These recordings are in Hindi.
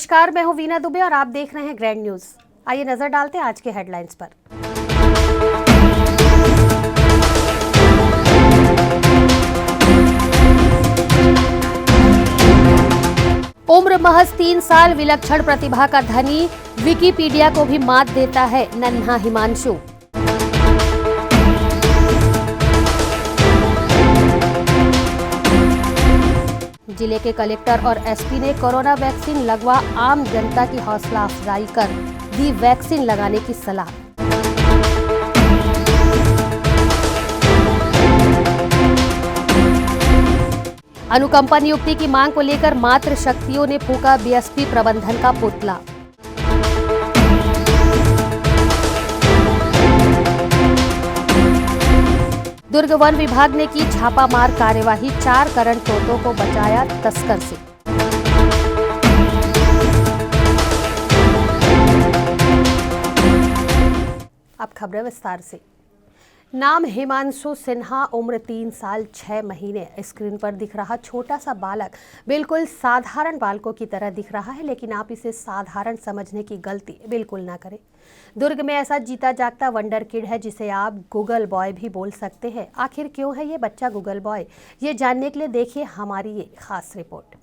नमस्कार, मैं हूं वीना दुबे और आप देख रहे हैं ग्रैंड न्यूज। आइए नजर डालते हैं आज के हेडलाइंस पर। उम्र महज 3 साल, विलक्षण प्रतिभा का धनी, विकिपीडिया को भी मात देता है नन्हा हिमांशु। जिले के कलेक्टर और एसपी ने कोरोना वैक्सीन लगवा आम जनता की हौसला अफजाई कर दी वैक्सीन लगाने की सलाह। अनुकंपा नियुक्ति की मांग को लेकर मातृ शक्तियों ने फूका बीएसपी प्रबंधन का पुतला। दुर्ग वन विभाग ने की छापामार कार्यवाही, 4 करंट तोतों को बचाया तस्कर से। अब खबरें विस्तार से। नाम हिमांशु सिन्हा, उम्र 3 साल 6 महीने। स्क्रीन पर दिख रहा छोटा सा बालक बिल्कुल साधारण बालकों की तरह दिख रहा है, लेकिन आप इसे साधारण समझने की गलती बिल्कुल ना करें। दुर्ग में ऐसा जीता जागता वंडर किड है जिसे आप गूगल बॉय भी बोल सकते हैं। आखिर क्यों है ये बच्चा गूगल बॉय, ये जानने के लिए देखिए हमारी ये खास रिपोर्ट।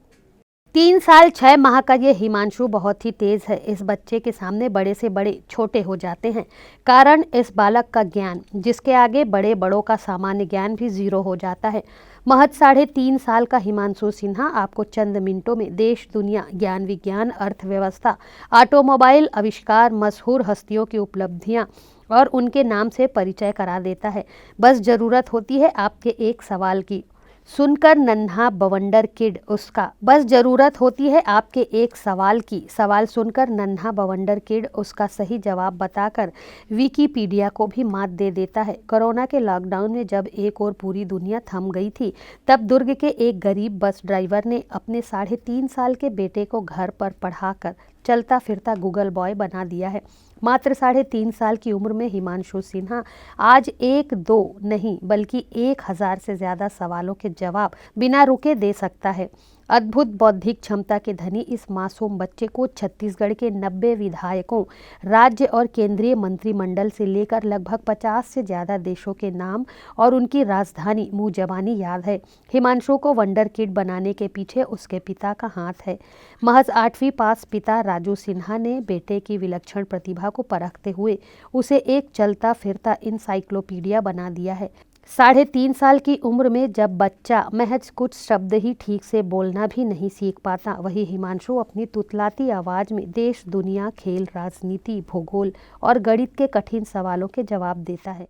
3 साल 6 माह का ये हिमांशु बहुत ही तेज है। इस बच्चे के सामने बड़े से बड़े छोटे हो जाते हैं। कारण इस बालक का ज्ञान, जिसके आगे बड़े बड़ों का सामान्य ज्ञान भी जीरो हो जाता है। महज 3.5 साल का हिमांशु सिन्हा आपको चंद मिनटों में देश दुनिया, ज्ञान विज्ञान, अर्थव्यवस्था, ऑटोमोबाइल आविष्कार, मशहूर हस्तियों की उपलब्धियां और उनके नाम से परिचय करा देता है। बस जरूरत होती है आपके एक सवाल की, सुनकर नन्हा बवंडर किड उसका। बस जरूरत होती है आपके एक सवाल की, सवाल सुनकर नन्हा बवंडर किड उसका सही जवाब बताकर विकिपीडिया को भी मात दे देता है। कोरोना के लॉकडाउन में जब एक और पूरी दुनिया थम गई थी, तब दुर्ग के एक गरीब बस ड्राइवर ने अपने 3.5 साल के बेटे को घर पर पढ़ाकर चलता फिरता गूगल बॉय बना दिया है। मात्र 3.5 साल की उम्र में हिमांशु सिन्हा आज 1-2 नहीं बल्कि 1000 से ज्यादा सवालों के जवाब बिना रुके दे सकता है। अद्भुत बौद्धिक क्षमता के धनी इस मासूम बच्चे को छत्तीसगढ़ के 90 विधायकों, राज्य और केंद्रीय मंत्रिमंडल से लेकर लगभग 50 से ज्यादा देशों के नाम और उनकी राजधानी मुंह जबानी याद है। हिमांशु को वंडर किड बनाने के पीछे उसके पिता का हाथ है। महज 8वीं पास पिता राजू सिन्हा ने बेटे की विलक्षण प्रतिभा को परखते हुए उसे एक चलता फिरता इंसाइक्लोपीडिया बना दिया है। 3.5 साल की उम्र में जब बच्चा महज कुछ शब्द ही ठीक से बोलना भी नहीं सीख पाता, वही हिमांशु अपनी तुतलाती आवाज में देश दुनिया, खेल, राजनीति, भूगोल और गणित के कठिन सवालों के जवाब देता है।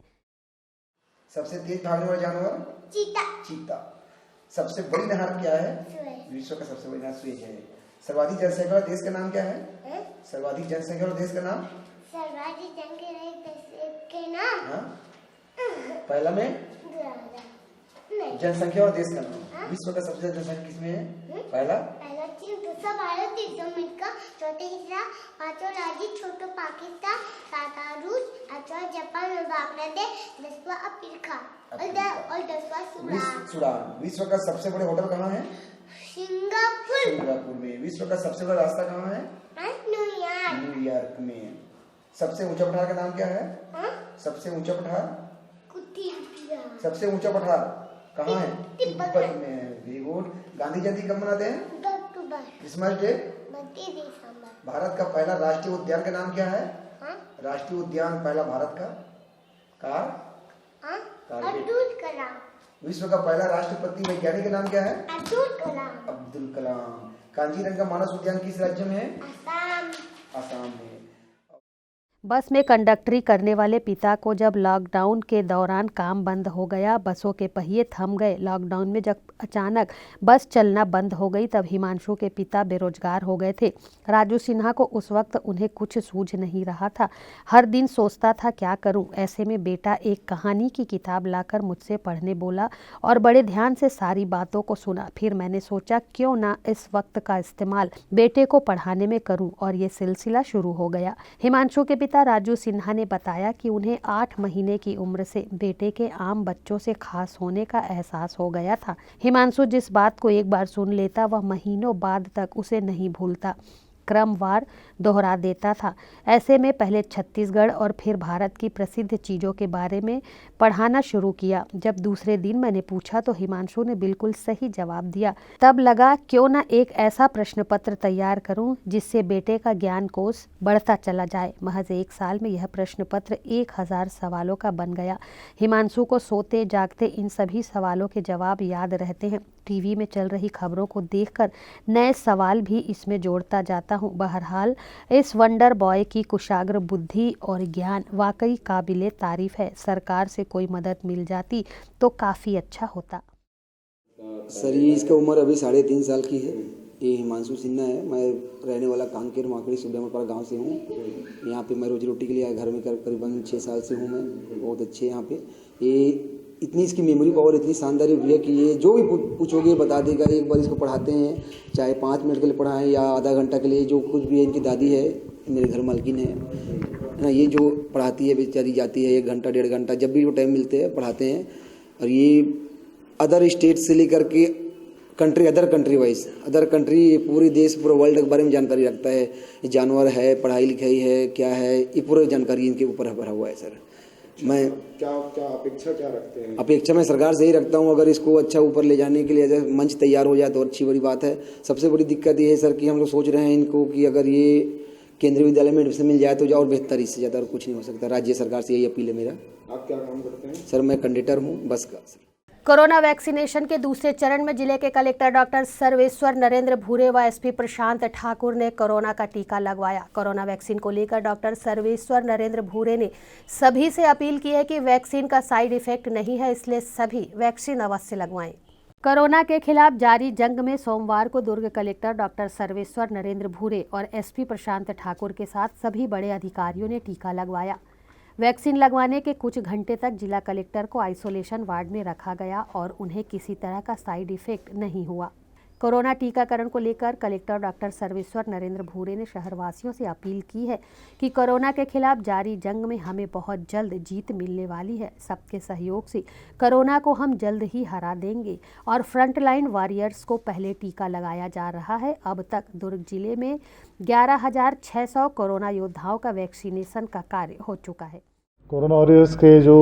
सबसे तेज भागने वाला जानवर चीता। चीता। सबसे बड़ी नहर क्या है? विश्व का सबसे बड़ी नहर सुएज है। सर्वाधिक जनसंख्या वाला देश का नाम क्या है? सर्वाधिक जनसंख्या वाला देश का नाम? सर्वाधिक जनसंख्या के नाम पहला में जनसंख्या और देश का नाम। विश्व का सबसे ज्यादा जनसंख्या किसमें है? पहला चीन, दूसरा भारत, तीसरा अमेरिका, चौथा इसराइल, पांचवा राज्य छोटा पाकिस्तान, सातवां रूस, आठवां जापान और बांग्लादेश, 10वां अफ्रीका और 10वां सूडान। विश्व का सबसे बड़े होटल कहाँ है? सिंगापुर। सिंगापुर में। विश्व का सबसे बड़ा रास्ता कहाँ है? न्यूयॉर्क। न्यूयॉर्क में। सबसे ऊंचा पठार का नाम क्या है? सबसे ऊंचा पठार? सबसे ऊंचा पठार कहाँ है? तिब्बत में। Very good. गांधी जयंती कब मनाते हैं? 2 अक्टूबर। Christmas day? 32 दिसंबर। भारत का पहला राष्ट्रीय उद्यान का नाम क्या है? राष्ट्रीय उद्यान पहला भारत का अब्दुल कलाम। विश्व का पहला राष्ट्रपति वैज्ञानिक का नाम क्या है? अब्दुल कलाम। अब्दुल कलाम। कांजीरंगा का मानस उद्यान किस राज्य में है? आसाम में। बस में कंडक्टरी करने वाले पिता को जब लॉकडाउन के दौरान काम बंद हो गया, बसों के पहिए थम गए, लॉकडाउन में जब अचानक बस चलना बंद हो गई, तब हिमांशु के पिता बेरोजगार हो गए थे। राजू सिन्हा को उस वक्त उन्हें कुछ सूझ नहीं रहा था। हर दिन सोचता था क्या करूं। ऐसे में बेटा एक कहानी की किताब लाकर मुझसे पढ़ने बोला और बड़े ध्यान से सारी बातों को सुना। फिर मैंने सोचा क्यों ना इस वक्त का इस्तेमाल बेटे को पढ़ाने में करूं और ये सिलसिला शुरू हो गया। हिमांशु के पिता राजू सिन्हा ने बताया कि उन्हें 8 महीने की उम्र से बेटे के आम बच्चों से खास होने का एहसास हो गया था। हिमांशु जिस बात को एक बार सुन लेता वह महीनों बाद तक उसे नहीं भूलता। क्रमवार दोहरा देता था। ऐसे में पहले छत्तीसगढ़ और फिर भारत की प्रसिद्ध चीज़ों के बारे में पढ़ाना शुरू किया। जब दूसरे दिन मैंने पूछा तो हिमांशु ने बिल्कुल सही जवाब दिया। तब लगा क्यों ना एक ऐसा प्रश्न पत्र तैयार करूं जिससे बेटे का ज्ञान कोश बढ़ता चला जाए। महज 1 साल में यह प्रश्न पत्र 1000 सवालों का बन गया। हिमांशु को सोते जागते इन सभी सवालों के जवाब याद रहते हैं। टीवी में चल रही खबरों को देखकर नए सवाल भी इसमें जोड़ता जाता हूँ। बहरहाल इस वंडर बॉय की कुशाग्र बुद्धि और ज्ञान वाकई काबिले तारीफ है। सरकार से कोई मदद मिल जाती तो काफ़ी अच्छा होता। सर ये इसका उम्र अभी 3.5 साल की है। ये हिमांशु सिन्हा है। मैं रहने वाला कांकेर माकड़ी सुबेमपाड़ा गांव से हूँ। यहाँ पे मैं रोजी रोटी के लिए घर में करीबन 6 साल से हूँ। मैं बहुत अच्छे यहाँ पे। ये इतनी इसकी मेमोरी पावर इतनी शानदार हुई है कि ये जो भी पूछोगे बता देगा। एक बार इसको पढ़ाते हैं, चाहे 5 मिनट के लिए पढ़ाएं या आधा घंटा के लिए, जो कुछ भी है। इनकी दादी है, मेरे घर मालकिन है ना, ये जो पढ़ाती है बेचारी जाती है 1 घंटा 1.5 घंटा जब भी वो टाइम मिलते हैं पढ़ाते हैं। और ये अदर स्टेट से लेकर के अदर कंट्री पूरे देश पूरे वर्ल्ड के बारे में जानकारी रखता है। ये जानवर है, पढ़ाई लिखाई है, क्या है, ये पूरी जानकारी इनके ऊपर भरा हुआ है। सर मैं क्या अपेक्षा क्या रखते हैं? अपेक्षा मैं सरकार से ही रखता हूँ, अगर इसको अच्छा ऊपर ले जाने के लिए अगर मंच तैयार हो जाए तो अच्छी बड़ी बात है। सबसे बड़ी दिक्कत ये है सर कि हम लोग सोच रहे हैं इनको कि अगर ये केंद्रीय विद्यालय में एडमिशन मिल जाए तो और बेहतर, इससे ज़्यादा और कुछ नहीं हो सकता। राज्य सरकार से यही अपील है मेरा। आप क्या काम करते हैं? सर मैं कंडक्टर हूँ बस का। कोरोना वैक्सीनेशन के दूसरे चरण में जिले के कलेक्टर डॉक्टर सर्वेश्वर नरेंद्र भूरे व एसपी प्रशांत ठाकुर ने कोरोना का टीका लगवाया। कोरोना वैक्सीन को लेकर डॉक्टर सर्वेश्वर नरेंद्र भूरे ने सभी से अपील की है कि वैक्सीन का साइड इफेक्ट नहीं है, इसलिए सभी वैक्सीन अवश्य लगवाएं। कोरोना के खिलाफ जारी जंग में सोमवार को दुर्ग कलेक्टर डॉक्टर सर्वेश्वर नरेंद्र भूरे और एसपी प्रशांत ठाकुर के साथ सभी बड़े अधिकारियों ने टीका लगवाया। वैक्सीन लगवाने के कुछ घंटे तक जिला कलेक्टर को आइसोलेशन वार्ड में रखा गया और उन्हें किसी तरह का साइड इफेक्ट नहीं हुआ। कोरोना टीकाकरण को लेकर कलेक्टर डॉक्टर सर्वेश्वर नरेंद्र भूरे ने शहरवासियों से अपील की है कि कोरोना के खिलाफ जारी जंग में हमें बहुत जल्द जीत मिलने वाली है। सबके सहयोग से कोरोना को हम जल्द ही हरा देंगे और फ्रंटलाइन वॉरियर्स को पहले टीका लगाया जा रहा है। अब तक दुर्ग जिले में 11,600 कोरोना योद्धाओं का वैक्सीनेशन का कार्य हो चुका है। कोरोना वॉरियर्स के जो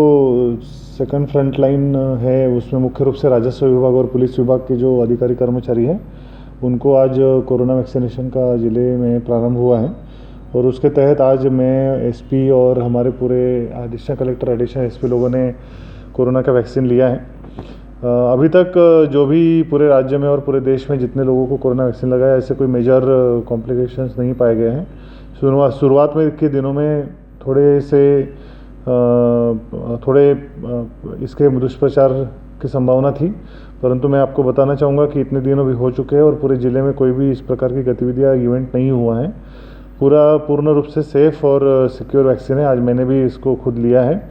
सेकंड फ्रंट लाइन है उसमें मुख्य रूप से राजस्व विभाग और पुलिस विभाग के जो अधिकारी कर्मचारी हैं उनको आज कोरोना वैक्सीनेशन का जिले में प्रारंभ हुआ है और उसके तहत आज मैं एसपी और हमारे पूरे एडिशनल कलेक्टर एडिशनल एसपी लोगों ने कोरोना का वैक्सीन लिया है। अभी तक जो भी पूरे राज्य में और पूरे देश में जितने लोगों को कोरोना वैक्सीन लगाया ऐसे कोई मेजर कॉम्प्लिकेशंस नहीं पाए गए हैं। शुरुआत में के दिनों में थोड़े इसके दुष्प्रचार की संभावना थी, परंतु मैं आपको बताना चाहूँगा कि इतने दिनों भी हो चुके हैं और पूरे ज़िले में कोई भी इस प्रकार की गतिविधियाँ इवेंट नहीं हुआ है। पूर्ण रूप से सेफ़ और सिक्योर वैक्सीन है। आज मैंने भी इसको खुद लिया है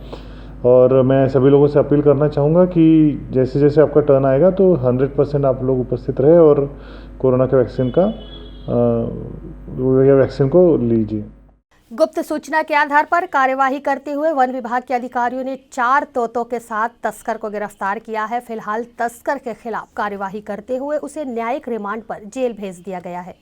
और मैं सभी लोगों से अपील करना चाहूँगा कि जैसे जैसे आपका टर्न आएगा तो 100% आप लोग उपस्थित रहे और कोरोना के वैक्सीन को लीजिए। गुप्त सूचना के आधार पर कार्यवाही करते हुए वन विभाग के अधिकारियों ने 4 तोतों के साथ तस्कर को गिरफ्तार किया है। फिलहाल तस्कर के खिलाफ कार्यवाही करते हुए उसे न्यायिक रिमांड पर जेल भेज दिया गया है।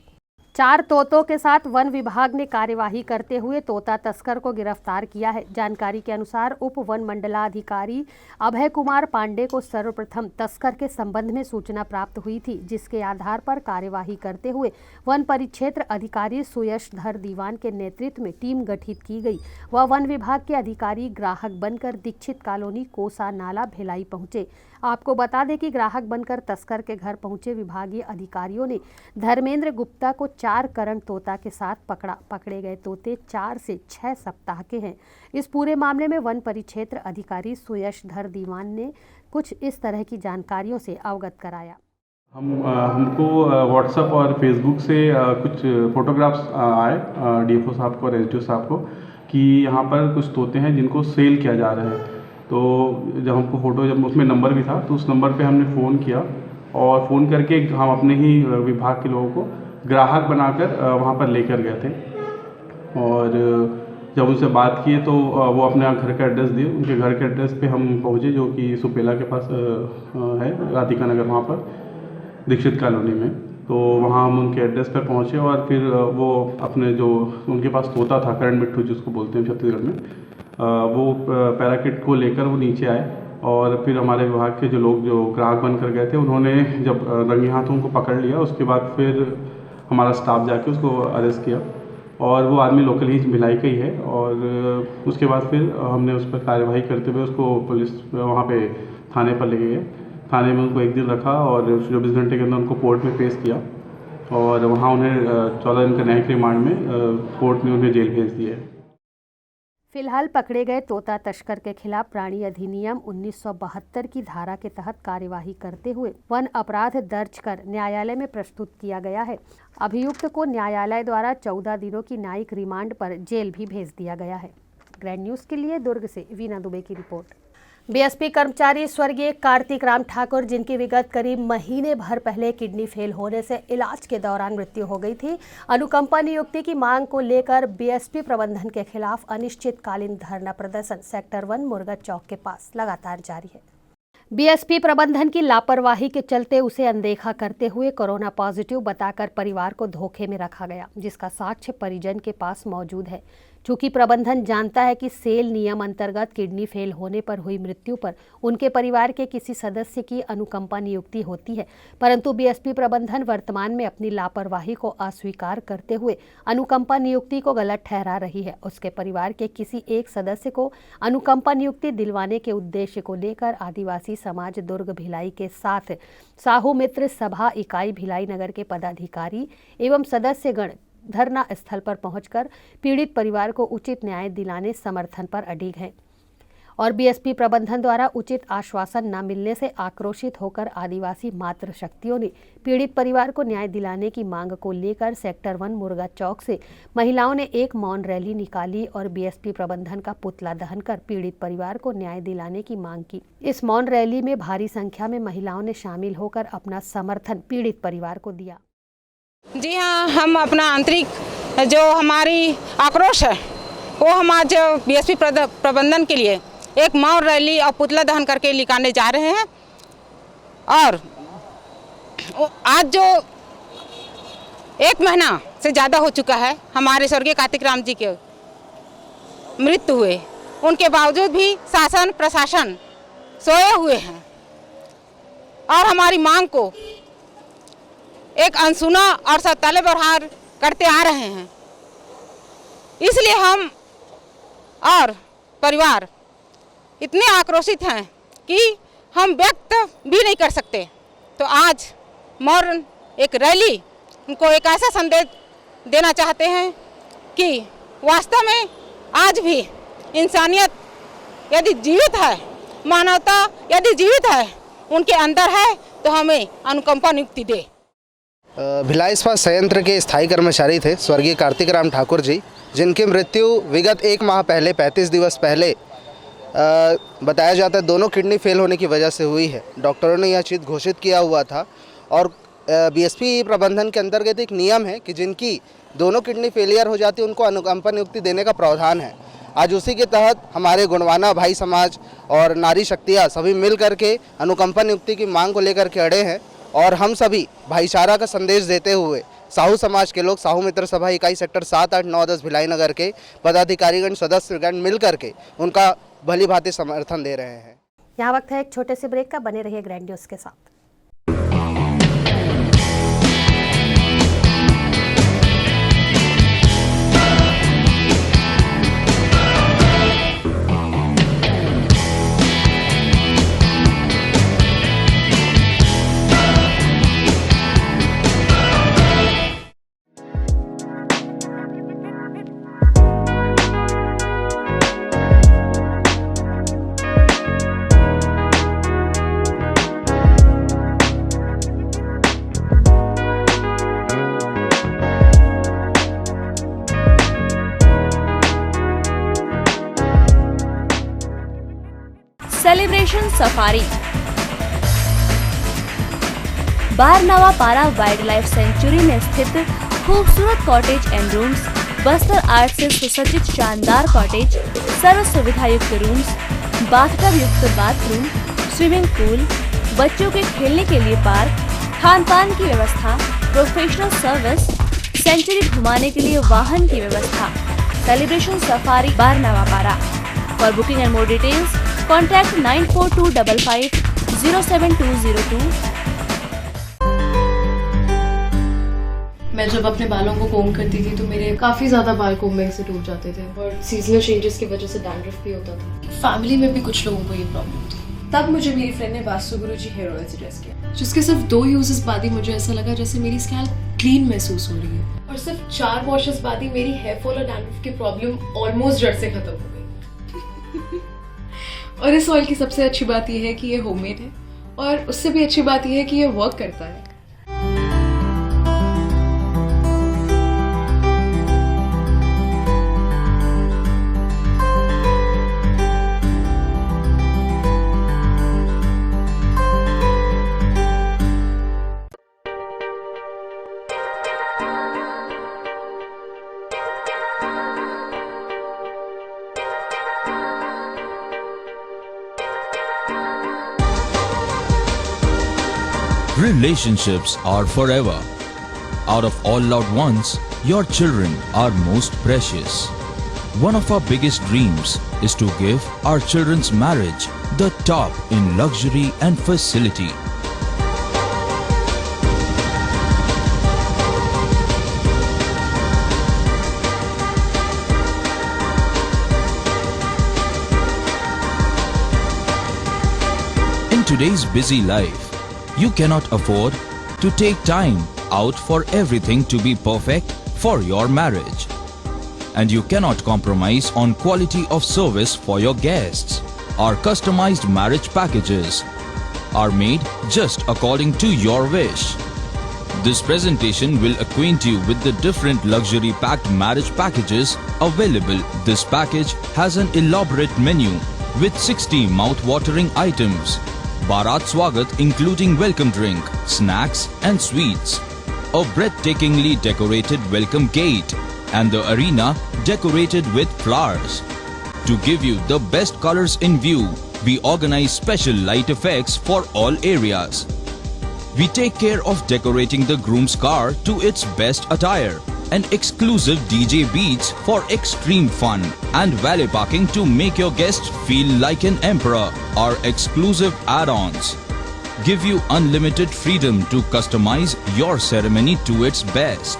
4 तोतों के साथ वन विभाग ने कार्यवाही करते हुए तोता तस्कर को गिरफ्तार किया है। जानकारी के अनुसार उप वन मंडलाधिकारी अभय कुमार पांडे को सर्वप्रथम तस्कर के संबंध में सूचना प्राप्त हुई थी, जिसके आधार पर कार्यवाही करते हुए वन परिक्षेत्र अधिकारी सुयशधर दीवान के नेतृत्व में टीम गठित की गई। वह वन विभाग के अधिकारी ग्राहक बनकर दीक्षित कॉलोनी कोसा नाला भिलाई पहुंचे। आपको बता दें कि ग्राहक बनकर तस्कर के घर पहुंचे विभागीय अधिकारियों ने धर्मेंद्र गुप्ता को 4 करंट तोता के साथ पकड़ा। पकड़े गए तोते 4 से 6 सप्ताह के हैं। इस पूरे मामले में वन परिक्षेत्र अधिकारी सुयशधर दीवान ने कुछ इस तरह की जानकारियों से अवगत कराया। हमको व्हाट्सएप और फेसबुक से कुछ फोटोग्राफ्स आए डीएफओ साहब को और एसडीओ साहब को कि यहाँ पर कुछ तोते हैं जिनको सेल किया जा रहा है। तो जब उसमें नंबर भी था तो उस नंबर पे हमने फ़ोन किया और फ़ोन करके हम अपने ही विभाग के लोगों को ग्राहक बनाकर वहाँ पर लेकर गए थे और जब उनसे बात किए तो वो अपने घर का एड्रेस दिए। उनके घर के एड्रेस पे हम पहुँचे जो कि सुपेला के पास है, राधिका नगर, वहाँ पर दीक्षित कॉलोनी में। तो वहाँ हम उनके एड्रेस पर पहुँचे और फिर वो अपने जो उनके पास तोता था, करण मिट्ठू जिसको बोलते हैं छत्तीसगढ़ में, वो पैराकिट को लेकर वो नीचे आए और फिर हमारे विभाग के जो लोग जो ग्राहक बनकर गए थे उन्होंने जब रंगे हाथों उनको पकड़ लिया, उसके बाद फिर हमारा स्टाफ जाके उसको अरेस्ट किया और वो आदमी लोकल ही भिलाई का ही है। और उसके बाद फिर हमने उस पर कार्यवाही करते हुए उसको पुलिस वहाँ पे थाने पर ले गए। थाने में उनको 1 दिन रखा और 24 घंटे के अंदर उनको कोर्ट में पेश किया और वहाँ उन्हें 14 दिन का न्यायिक रिमांड में कोर्ट ने उन्हें जेल भेज दिया है। फिलहाल पकड़े गए तोता तस्कर के खिलाफ प्राणी अधिनियम 1972 की धारा के तहत कार्यवाही करते हुए वन अपराध दर्ज कर न्यायालय में प्रस्तुत किया गया है। अभियुक्त को न्यायालय द्वारा 14 दिनों की न्यायिक रिमांड पर जेल भी भेज दिया गया है। ग्रैंड न्यूज़ के लिए दुर्ग से वीना दुबे की रिपोर्ट। बीएसपी कर्मचारी स्वर्गीय कार्तिक राम ठाकुर, जिनकी विगत करीब महीने भर पहले किडनी फेल होने से इलाज के दौरान मृत्यु हो गई थी, अनुकंपा नियुक्ति की मांग को लेकर बीएसपी प्रबंधन के खिलाफ अनिश्चितकालीन धरना प्रदर्शन सेक्टर 1 मुर्गा चौक के पास लगातार जारी है। बीएसपी प्रबंधन की लापरवाही के चलते उसे अनदेखा करते हुए कोरोना पॉजिटिव बताकर परिवार को धोखे में रखा गया, जिसका साक्ष्य परिजन के पास मौजूद है। चूंकि प्रबंधन जानता है कि सेल नियम अंतर्गत किडनी फेल होने पर हुई मृत्यु पर उनके परिवार के किसी सदस्य की अनुकंपा नियुक्ति होती है, परंतु बीएसपी प्रबंधन वर्तमान में अपनी लापरवाही को अस्वीकार करते हुए अनुकंपा नियुक्ति को गलत ठहरा रही है। उसके परिवार के किसी एक सदस्य को अनुकंपा नियुक्ति दिलवाने के उद्देश्य को लेकर आदिवासी समाज दुर्ग भिलाई के साथ साहू मित्र सभा इकाई भिलाई नगर के पदाधिकारी एवं सदस्यगण धरना स्थल पर पहुंचकर पीड़ित परिवार को उचित न्याय दिलाने समर्थन पर अडिग हैं और बीएसपी प्रबंधन द्वारा उचित आश्वासन न मिलने से आक्रोशित होकर आदिवासी मातृ शक्तियों ने पीड़ित परिवार को न्याय दिलाने की मांग को लेकर सेक्टर 1 मुर्गा चौक से महिलाओं ने एक मौन रैली निकाली और बीएसपी प्रबंधन का पुतला दहन कर पीड़ित परिवार को न्याय दिलाने की मांग की। इस मौन रैली में भारी संख्या में महिलाओं ने शामिल होकर अपना समर्थन पीड़ित परिवार को दिया। जी हाँ, हम अपना आंतरिक जो हमारी आक्रोश है वो हम आज बीएसपी प्रबंधन के लिए एक मौन रैली और पुतला दहन करके निकालने जा रहे हैं। और आज जो 1 महीना से ज़्यादा हो चुका है हमारे स्वर्गीय कार्तिक राम जी के मृत्यु हुए, उनके बावजूद भी शासन प्रशासन सोए हुए हैं और हमारी मांग को एक अनसुना और सत्ताले व्यवहार करते आ रहे हैं। इसलिए हम और परिवार इतने आक्रोशित हैं कि हम व्यक्त भी नहीं कर सकते। तो आज मौन एक रैली उनको एक ऐसा संदेश देना चाहते हैं कि वास्तव में आज भी इंसानियत यदि जीवित है, मानवता यदि जीवित है, उनके अंदर है, तो हमें अनुकंपा नियुक्ति दे। भिलाई इस्पात संयंत्र के स्थायी कर्मचारी थे स्वर्गीय कार्तिक राम ठाकुर जी, जिनकी मृत्यु विगत 1 माह पहले 35 दिवस पहले बताया जाता है दोनों किडनी फेल होने की वजह से हुई है। डॉक्टरों ने यह चीज़ घोषित किया हुआ था और बीएसपी प्रबंधन के अंतर्गत एक नियम है कि जिनकी दोनों किडनी फेलियर हो जाती है उनको अनुकंपा नियुक्ति देने का प्रावधान है। आज उसी के तहत हमारे गुणवाना भाई समाज और नारी शक्तियाँ सभी मिल करके अनुकंपा नियुक्ति की मांग को लेकर के अड़े हैं और हम सभी भाईचारा का संदेश देते हुए साहू समाज के लोग साहू मित्र सभा इकाई सेक्टर 7, 8, 9, 10 भिलाई नगर के पदाधिकारीगण सदस्यगण मिल करके उनका भली भांति समर्थन दे रहे हैं। यहाँ वक्त है एक छोटे से ब्रेक का, बने रहिए ग्रैंड न्यूज़ के साथ। सेलिब्रेशन सफारी बारनावा पारा वाइल्ड लाइफ सेंचुरी में स्थित खूबसूरत cottage and rooms, Bastar art से सुसज्जित शानदार कॉटेज, सर्व सुविधा युक्त रूम्स, बाथटब युक्त बाथरूम, स्विमिंग पूल, बच्चों के खेलने के लिए पार्क, खान पान की व्यवस्था, प्रोफेशनल सर्विस, सेंचुरी घुमाने के लिए वाहन की व्यवस्था, celebration safari bar Navapara. For booking and more details contact 9425507202। मैं जब अपने बालों को कोम करती थी तो मेरे काफ़ी ज़्यादा बाल कोम्बिंग से टूट जाते थे और सीजनल चेंजेस की वजह से डैंड्रफ भी होता था। फैमिली में भी कुछ लोगों को ये प्रॉब्लम थी। तब मुझे मेरी फ्रेंड ने वास्तु गुरुजी हेयर ऑयल सजेस्ट किया, जिसके सिर्फ 2 यूजेस बाद ही मुझे ऐसा लगा जैसे मेरी स्कैल्प क्लीन महसूस हो रही है और सिर्फ 4 वॉशेस बाद ही मेरी हेयर फॉल और डैंड्रफ की प्रॉब्लम ऑलमोस्ट जड़ से खत्म हो गई। और इस ऑयल की सबसे अच्छी बात यह है कि ये होममेड है और उससे भी अच्छी बात यह है कि ये वर्क करता है। Relationships are forever. Out of all loved ones, your children are most precious. One of our biggest dreams is to give our children's marriage the top in luxury and facility. In today's busy life, you cannot afford to take time out for everything to be perfect for your marriage. And you cannot compromise on quality of service for your guests. Our customized marriage packages are made just according to your wish. This presentation will acquaint you with the different luxury packed marriage packages available. This package has an elaborate menu with 60 mouth-watering items. Bharat Swagat including welcome drink, snacks and sweets. A breathtakingly decorated welcome gate and the arena decorated with flowers. To give you the best colors in view, we organize special light effects for all areas. We take care of decorating the groom's car to its best attire and exclusive DJ beats for extreme fun and valet parking to make your guests feel like an emperor. Our exclusive add-ons give you unlimited freedom to customize your ceremony to its best.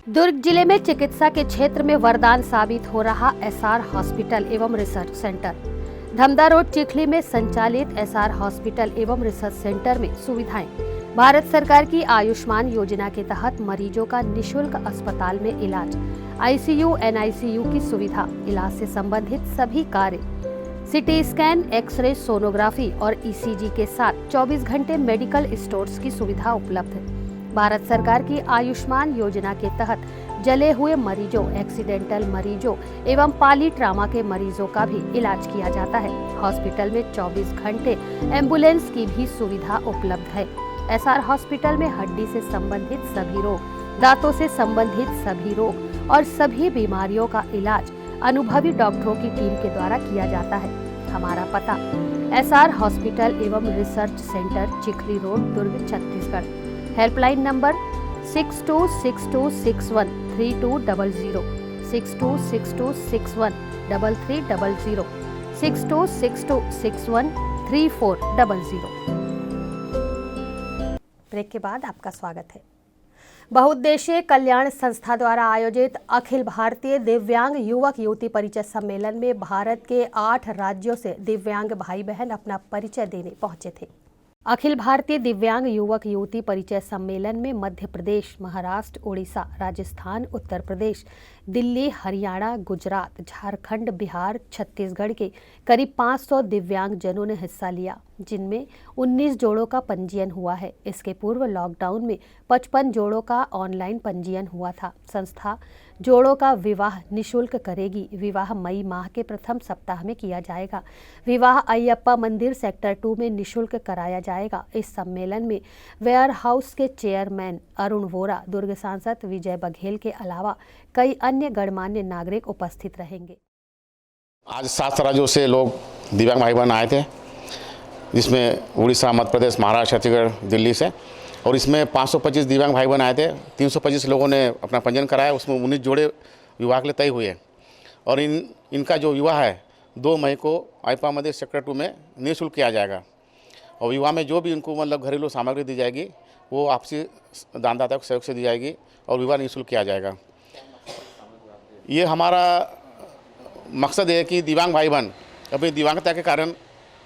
दुर्ग जिले में चिकित्सा के क्षेत्र में वरदान साबित हो रहा एसआर हॉस्पिटल एवं research centre. Dhamda road Chikhli में संचालित एसआर हॉस्पिटल एवं रिसर्च सेंटर में सुविधाएं भारत सरकार की आयुष्मान योजना के तहत मरीजों का निशुल्क अस्पताल में इलाज, आईसीयू एनआईसीयू की सुविधा, इलाज से संबंधित सभी कार्य, सिटी स्कैन, एक्सरे, सोनोग्राफी और ईसीजी के साथ 24 घंटे मेडिकल स्टोर्स की सुविधा उपलब्ध है। भारत सरकार की आयुष्मान योजना के तहत जले हुए मरीजों, एक्सीडेंटल मरीजों एवं पाली ट्रामा के मरीजों का भी इलाज किया जाता है। हॉस्पिटल में 24 घंटे एम्बुलेंस की भी सुविधा उपलब्ध है। एसआर हॉस्पिटल में हड्डी से संबंधित सभी रोग, दांतों से संबंधित सभी रोग और सभी बीमारियों का इलाज अनुभवी डॉक्टरों की टीम के द्वारा किया जाता है। हमारा पता एसआर हॉस्पिटल एवं research centre, Chikhli road, Durg, Chhattisgarh. Helpline number 6262613200, 6262613300, 6262613400। Break के बाद आपका स्वागत है। बहुउद्देशीय कल्याण संस्था द्वारा आयोजित अखिल भारतीय दिव्यांग युवक युवती परिचय सम्मेलन में भारत के 8 राज्यों से दिव्यांग भाई बहन अपना परिचय देने पहुंचे थे। अखिल भारतीय दिव्यांग युवक युवती परिचय सम्मेलन में मध्य प्रदेश, महाराष्ट्र, उड़ीसा, राजस्थान, उत्तर प्रदेश, दिल्ली, हरियाणा, गुजरात, झारखंड, बिहार, छत्तीसगढ़ के करीब 500 दिव्यांग जनों ने हिस्सा लिया, जिनमें 19 जोड़ों का पंजीयन हुआ है। इसके पूर्व लॉकडाउन में 55 जोड़ों का ऑनलाइन पंजीयन हुआ था। संस्था जोड़ों का विवाह निःशुल्क करेगी। विवाह मई माह के प्रथम सप्ताह में किया जाएगा। विवाह अयप्पा मंदिर सेक्टर 2 में निःशुल्क कराया जाएगा। इस सम्मेलन में वेयर हाउस के चेयरमैन अरुण वोरा, दुर्ग सांसद विजय बघेल के अलावा कई अन्य गणमान्य नागरिक उपस्थित रहेंगे। आज 7 राज्यों से लोग दिव्यांग भाई बहन आए थे, जिसमें उड़ीसा, मध्य प्रदेश, महाराष्ट्र, छत्तीसगढ़, दिल्ली से, और इसमें 525 दिव्यांग भाई बहन आए थे। 325 लोगों ने अपना पंजीयन कराया, उसमें 19 जोड़े विवाह के लिए तय हुए और इनका जो विवाह है 2 मई को अयप्पा मंदिर सेक्टर 2 में निःशुल्क किया जाएगा। और विवाह में जो भी इनको मतलब घरेलू सामग्री दी जाएगी वो आपसी दानदाता के सहयोग से दी जाएगी और विवाह निःशुल्क किया जाएगा। ये हमारा मकसद है कि दिव्यांग भाई बहन अपनी दिव्यांगता के कारण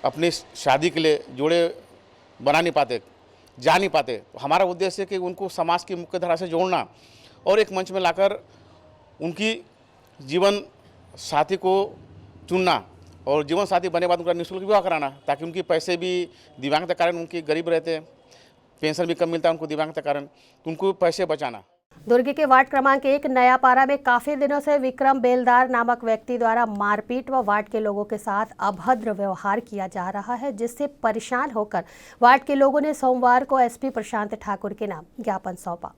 अपनी शादी के लिए जोड़े बना नहीं पाते, जा नहीं पाते। तो हमारा उद्देश्य है कि उनको समाज की मुख्य धारा से जोड़ना और एक मंच में लाकर उनकी जीवन साथी को चुनना और जीवन साथी बने बाद उनका निःशुल्क विवाह कराना, ताकि उनकी पैसे भी दिव्यांगता कारण उनकी गरीब रहते हैं, पेंशन भी कम मिलता है उनको दिव्यांगता कारण, तो उनको पैसे बचाना। दुर्ग के वार्ड क्रमांक 1 नयापारा में काफी दिनों से विक्रम बेलदार नामक व्यक्ति द्वारा मारपीट व वार्ड के लोगों के साथ अभद्र व्यवहार किया जा रहा है, जिससे परेशान होकर वार्ड के लोगों ने सोमवार को एसपी प्रशांत ठाकुर के नाम ज्ञापन सौंपा।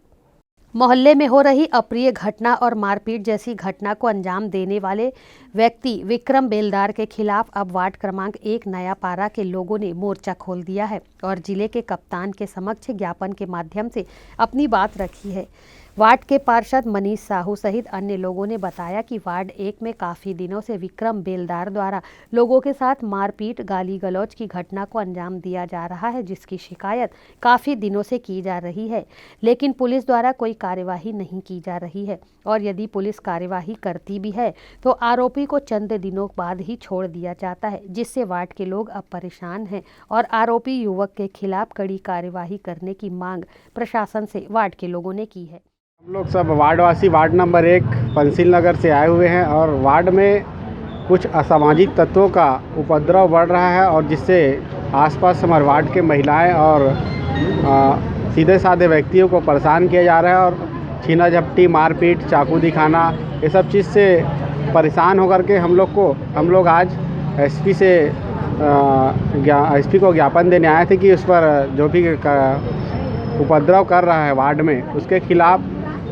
मोहल्ले में हो रही अप्रिय घटना और मारपीट जैसी घटना को अंजाम देने वाले व्यक्ति विक्रम बेलदार के खिलाफ अब वार्ड क्रमांक 1 नयापारा के लोगों ने मोर्चा खोल दिया है और जिले के कप्तान के समक्ष ज्ञापन के माध्यम से अपनी बात रखी है। वार्ड के पार्षद मनीष साहू सहित अन्य लोगों ने बताया कि वार्ड 1 में काफ़ी दिनों से विक्रम बेलदार द्वारा लोगों के साथ मारपीट, गाली गलौज की घटना को अंजाम दिया जा रहा है, जिसकी शिकायत काफ़ी दिनों से की जा रही है, लेकिन पुलिस द्वारा कोई कार्यवाही नहीं की जा रही है और यदि पुलिस कार्यवाही करती भी है तो आरोपी को चंद दिनों बाद ही छोड़ दिया जाता है, जिससे वार्ड के लोग अब परेशान हैं और आरोपी युवक के खिलाफ कड़ी कार्यवाही करने की मांग प्रशासन से वार्ड के लोगों ने की है। हम लोग सब वार्डवासी वार्ड नंबर 1 पंसिल नगर से आए हुए हैं और वार्ड में कुछ असामाजिक तत्वों का उपद्रव बढ़ रहा है और जिससे आसपास हमारे वार्ड के महिलाएं और सीधे साधे व्यक्तियों को परेशान किया जा रहा है और छीना झपटी, मारपीट, चाकू दिखाना, ये सब चीज़ से परेशान होकर के हम लोग आज एसपी से एसपी को ज्ञापन देने आए थे कि उस पर जो भी उपद्रव कर रहा है वार्ड में उसके खिलाफ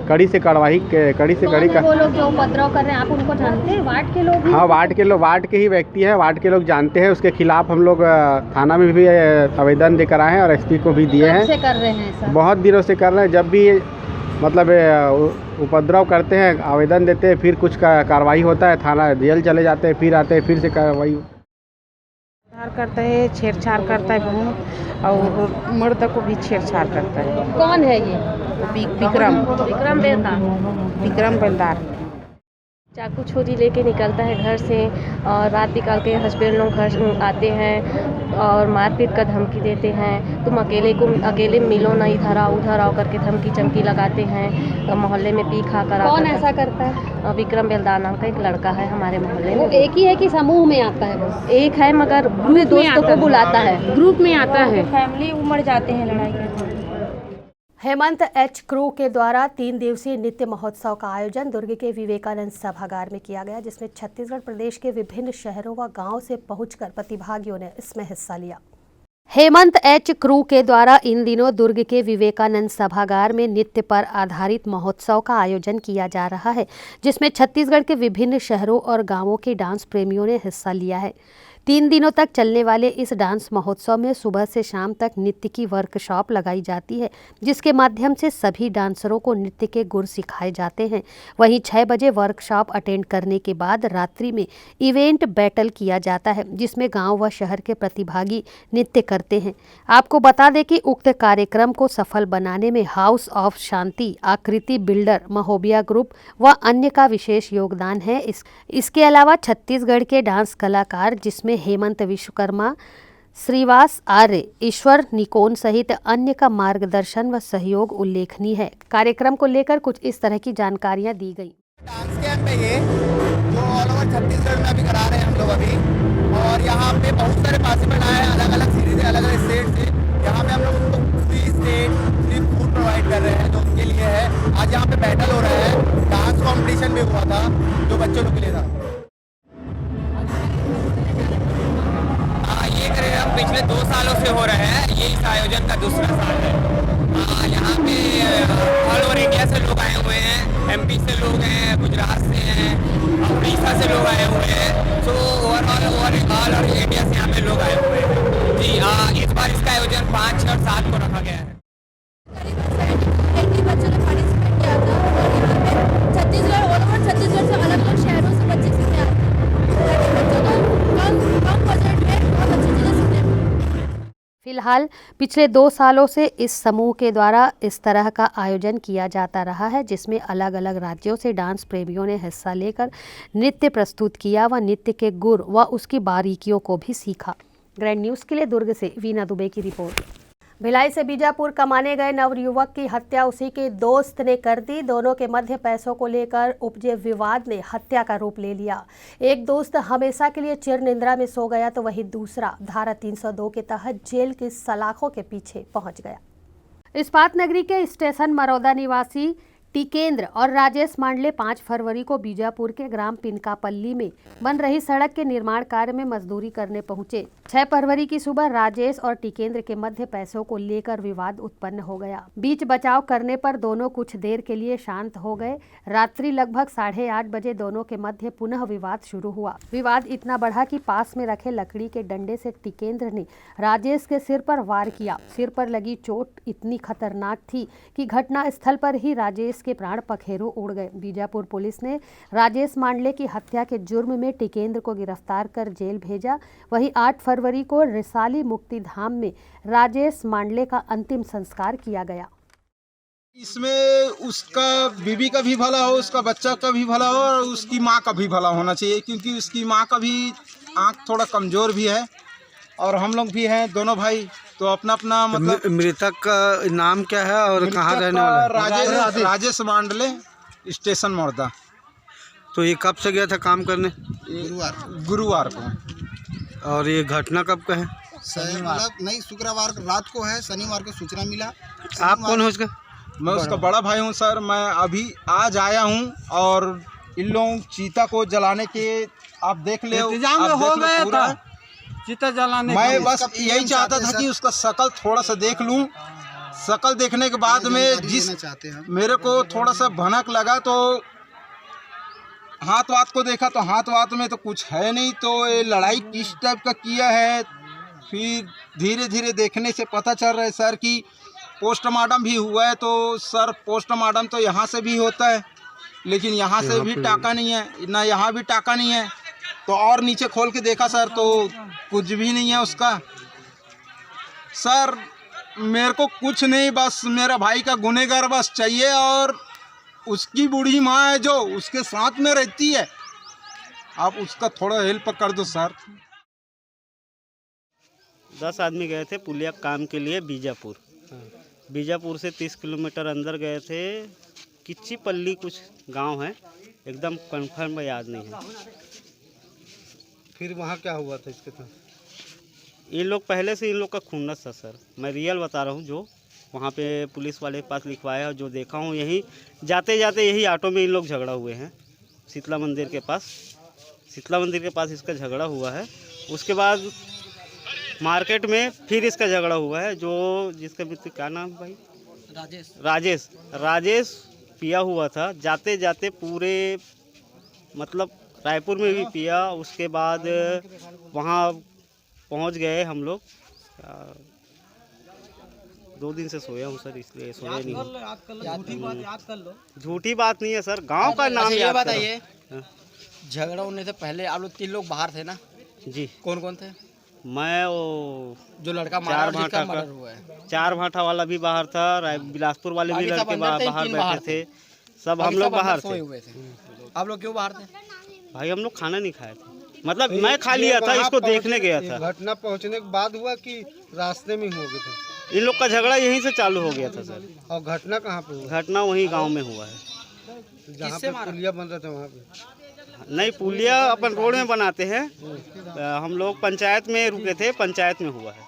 कड़ी से कड़ी वो लोग जो उपद्रव कर रहे हैं आप उनको जानते हैं? वार्ड के लोग? हाँ, वार्ड के ही व्यक्ति हैं, वार्ड के लोग जानते हैं। उसके खिलाफ हम लोग थाना में भी आवेदन देकर आए हैं और एसपी को भी दिए हैं। कब से कर रहे हैं सर? बहुत दिनों से कर रहे हैं। जब भी मतलब उपद्रव करते हैं, आवेदन देते हैं, फिर कुछ कार्रवाई होता है, थाना जेल चले जाते हैं, फिर आते हैं, फिर से कार्रवाई करता है, छेड़छाड़ करता है बहुत और मर्द को भी छेड़छाड़ करता है। कौन है ये? विक्रम बेलदार चाकू छुरी लेके निकलता है घर से और रात निकाल के हस्बैंड लोग घर आते हैं और मारपीट का धमकी देते हैं। तुम अकेले मिलो ना, इधर आओ उधर आओ करके धमकी चमकी लगाते हैं। मोहल्ले में पी खा कर कौन ऐसा करता है? विक्रम बेलदार नाम का एक लड़का है हमारे मोहल्ले में। वो एक ही है कि समूह में आता है? वो एक है मगर अपने दोस्तों को बुलाता है, ग्रुप में आता है। फैमिली उमड़ जाते हैं लड़ाई करके। हेमंत एच क्रू के द्वारा 3 दिवसीय नृत्य महोत्सव का आयोजन दुर्ग के विवेकानंद सभागार में किया गया, जिसमें छत्तीसगढ़ प्रदेश के विभिन्न शहरों व गांवों से पहुंचकर प्रतिभागियों ने इसमें हिस्सा लिया। हेमंत एच क्रू के द्वारा इन दिनों दुर्ग के विवेकानंद सभागार में नृत्य पर आधारित महोत्सव का आयोजन किया जा रहा है, जिसमें छत्तीसगढ़ के विभिन्न शहरों और गांवों के डांस प्रेमियों ने हिस्सा लिया है। 3 दिनों तक चलने वाले इस डांस महोत्सव में सुबह से शाम तक नृत्य की वर्कशॉप लगाई जाती है, जिसके माध्यम से सभी डांसरों को नृत्य के गुर सिखाए जाते हैं। वहीं 6 बजे वर्कशॉप अटेंड करने के बाद रात्रि में इवेंट बैटल किया जाता है, जिसमें गांव व शहर के प्रतिभागी नृत्य करते हैं। आपको बता दें कि उक्त कार्यक्रम को सफल बनाने में हाउस ऑफ शांति, आकृति बिल्डर, महोबिया ग्रुप व अन्य का विशेष योगदान है। इसके अलावा छत्तीसगढ़ के डांस कलाकार, जिसमें हेमंत विश्वकर्मा, श्रीवास आर्य, ईश्वर निकोन सहित अन्य का मार्गदर्शन व सहयोग उल्लेखनीय है। कार्यक्रम को लेकर कुछ इस तरह की जानकारियां दी गई। डांस कैंप है ये, जो ऑल ओवर छत्तीसगढ़ में अभी करा रहे हैं हम लोग अभी, और यहाँ पे बहुत सारे पार्टिसिपेंट आए हैं अलग अलग सिटी से, अलग अलग स्टेट से। यहाँ पे हम लोग उनको free state free food provide कर रहे हैं, जो उनके लिए है। आज यहाँ पे बैटल हो रहा है, डांस कंपटीशन भी हुआ था जो बच्चों लोग के लिए था। ये करे हम पिछले 2 सालों से हो रहे हैं, ये इस आयोजन का दूसरा साल है। यहाँ पे ऑल ओवर इंडिया से लोग आए हुए हैं, MP से लोग हैं, गुजरात से हैं, उड़ीसा से लोग आए हुए हैं। तो ओवरऑल इंडिया से यहाँ पे लोग आए हुए हैं। जी इस बार इसका आयोजन 5, 6 और 7 को रखा गया है। बच्चों ने पार्टिसिपेट किया था और यहाँ पे छत्तीसगढ़ ऑल ओवर छत्तीसगढ़ से अलग अलग शहरों से बच्चे सीखने आते हैं, ताकि बच्चों को कम बजट में बहुत अच्छी चीज़ें सीखने मिलें। फिलहाल पिछले 2 सालों से इस समूह के द्वारा इस तरह का आयोजन किया जाता रहा है, जिसमें अलग अलग राज्यों से डांस प्रेमियों ने हिस्सा लेकर नृत्य प्रस्तुत किया व नृत्य के गुर व उसकी बारीकियों को भी सीखा। ग्रैंड न्यूज़ के लिए दुर्ग से वीना दुबे की रिपोर्ट। भिलाई से बीजापुर कमाने गए नवयुवक की हत्या उसी के दोस्त ने कर दी। दोनों के मध्य पैसों को लेकर उपजे विवाद ने हत्या का रूप ले लिया। एक दोस्त हमेशा के लिए चिर निंद्रा में सो गया, तो वहीं दूसरा धारा 302 के तहत जेल की सलाखों के पीछे पहुंच गया। इस्पात नगरी के स्टेशन मरौदा निवासी टिकेंद्र और राजेश मांडले 5 फरवरी को बीजापुर के ग्राम पिनकापल्ली में बन रही सड़क के निर्माण कार्य में मजदूरी करने पहुंचे। 6 फरवरी की सुबह राजेश और टिकेंद्र के मध्य पैसों को लेकर विवाद उत्पन्न हो गया। बीच बचाव करने पर दोनों कुछ देर के लिए शांत हो गए। रात्रि लगभग 8:30 बजे दोनों के मध्य पुनः विवाद शुरू हुआ। विवाद इतना बढ़ा कि पास में रखे लकड़ी के डंडे से टिकेंद्र ने राजेश के सिर पर वार किया। सिर पर लगी चोट इतनी खतरनाक थी कि घटना स्थल पर ही राजेश के प्राण पखेरु उड़ गए। बीजापुर पुलिस ने राजेश मांडले की हत्या के जुर्म में टिकेंद्र को गिरफ्तार कर जेल भेजा। वहीं 8 फरवरी को रिसाली मुक्ति धाम में राजेश मांडले का अंतिम संस्कार किया गया। इसमें उसका बीवी का भी भला हो, उसका बच्चा का भी भला हो और उसकी माँ का भी भला होना चाहिए, क्योंकि उसकी माँ का भी आँख थोड़ा कमजोर भी है और हम लोग भी हैं, दोनों भाई। तो अपना अपना मतलब मृतक का नाम क्या है और कहाँ रहने वाला है? राजेश मांडले, स्टेशन मरौदा। तो ये कब से गया था काम करने? गुरुवार को। और ये घटना कब का है? मतलब नहीं, शुक्रवार रात को है, शनिवार को सूचना मिला। आप कौन हो उसका? मैं उसका बड़ा भाई हूँ सर। मैं अभी आज आया हूँ और इन लोग चीता को जलाने के आप देख ले पूरा चीता जलाने। मैं बस यही चाहता था कि उसका शकल थोड़ा सा देख लूं। शकल देखने के बाद में जिस मेरे को थोड़ा सा भनक लगा, तो हाथ वाथ को देखा तो हाथ वाथ में तो कुछ है नहीं। तो ये लड़ाई किस टाइप का किया है, फिर धीरे धीरे देखने से पता चल रहा है सर कि पोस्टमार्टम भी हुआ है। तो सर पोस्टमार्टम तो यहाँ से भी होता है, लेकिन यहाँ से भी टाका नहीं है, ना यहाँ भी टाका नहीं है। तो और नीचे खोल के देखा सर तो कुछ भी नहीं है उसका। सर मेरे को कुछ नहीं, बस मेरा भाई का गुनहगार बस चाहिए और उसकी बूढ़ी माँ है जो उसके साथ में रहती है, आप उसका थोड़ा हेल्प कर दो सर। 10 आदमी गए थे पुलिया काम के लिए बीजापुर। बीजापुर से 30 किलोमीटर अंदर गए थे, किच्चीपल्ली कुछ गांव है, एकदम कन्फर्म याद नहीं है। फिर वहाँ क्या हुआ था इसके साथ? इन लोग पहले से इन लोग का खुन्नस था सर, मैं रियल बता रहा हूँ। जो वहाँ पे पुलिस वाले के पास लिखवाया और जो देखा हूँ, यही जाते जाते यही ऑटो में इन लोग झगड़ा हुए हैं शीतला मंदिर के पास। शीतला मंदिर के पास इसका झगड़ा हुआ है। उसके बाद मार्केट में फिर इसका झगड़ा हुआ है। जो जिसका मृत्यु क्या नाम भाई? राजेश पिया हुआ था। जाते जाते पूरे मतलब रायपुर में भी पिया। उसके बाद वहाँ पहुँच गए हम लोग। 2 दिन से सोया हूँ सर, इसलिए सोया नहीं हूँ। झूठी बात नहीं है सर, गांव का नाम ये बताइए, झगड़ा होने से पहले आप लोग 3 लोग बाहर थे ना? जी। कौन कौन थे? मैं वो जो लड़का मारा और जिसका मर्डर हुआ है। 4 भाटा वाला भी बाहर था, बिलासपुर वाले भी लड़के बाहर बैठे थे, सब हम लोग बाहर थे। आप लोग क्यों बाहर थे? भाई हम लोग खाना नहीं खाए थे, मतलब मैं खा लिया था, इसको देखने गया था। घटना पहुंचने के बाद हुआ कि रास्ते में हो गए थे? इन लोग का झगड़ा यहीं से चालू हो गया था सर। और घटना कहाँ पे हुआ? घटना वहीं गांव में हुआ है, जहाँ पे पुलिया बन रहा था वहाँ पे। नहीं, पुलिया अपन रोड में बनाते हैं, हम लोग पंचायत में रुके थे, पंचायत में हुआ है।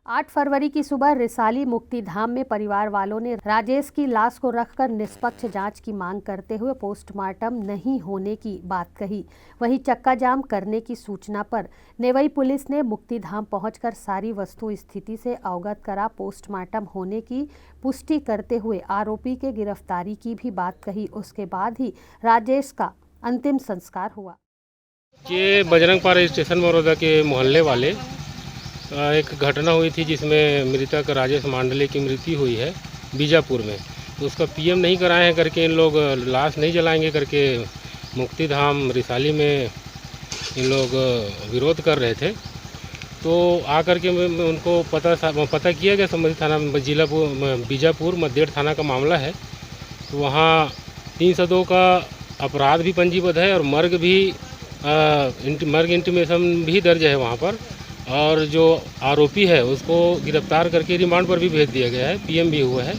8 फरवरी की सुबह रिसाली मुक्तिधाम में परिवार वालों ने राजेश की लाश को रखकर निष्पक्ष जांच की मांग करते हुए पोस्टमार्टम नहीं होने की बात कही। वहीं चक्का जाम करने की सूचना पर नेवई पुलिस ने मुक्तिधाम पहुंचकर सारी वस्तु स्थिति से अवगत करा पोस्टमार्टम होने की पुष्टि करते हुए आरोपी के गिरफ्तारी की भी बात कही। उसके बाद ही राजेश का अंतिम संस्कार हुआ। ये बजरंगपारा स्टेशन बड़ौदा के मोहल्ले वाले एक घटना हुई थी जिसमें मृतक राजेश मांडले की मृत्यु हुई है बीजापुर में। तो उसका पीएम नहीं कराए हैं करके इन लोग लाश नहीं जलाएंगे करके मुक्तिधाम रिसाली में इन लोग विरोध कर रहे थे। तो आकर के उनको पता किया गया संबंधित थाना बीजापुर मध्य थाना का मामला है। तो वहाँ 302 का अपराध भी पंजीबद्ध है और मर्ग इंटीमेशन भी दर्ज है वहाँ पर। और जो आरोपी है उसको गिरफ्तार करके रिमांड पर भी भेज दिया गया है, पीएम भी हुआ है।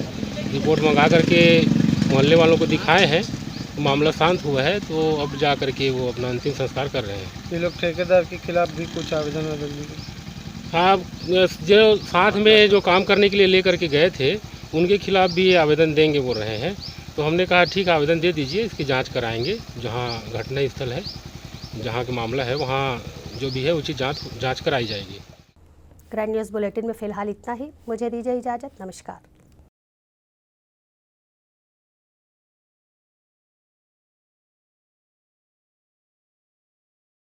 रिपोर्ट मंगा करके मोहल्ले वालों को दिखाए हैं, मामला शांत हुआ है। तो अब जा करके वो अपना अंतिम संस्कार कर रहे हैं। ये लोग ठेकेदार के खिलाफ भी कुछ आवेदन दिए? हाँ, जो साथ में जो काम करने के लिए लेकर के गए थे उनके खिलाफ भी आवेदन देंगे बोल रहे हैं। तो हमने कहा ठीक है, आवेदन दे दीजिए, इसकी जांच कराएंगे। जहां घटना स्थल है, जहां का मामला है, वहां जो भी है उचित जांच कराई जाएगी। ग्रैंड न्यूज़ बुलेटिन में फिलहाल इतना ही। मुझे दीजिए इजाज़त। नमस्कार।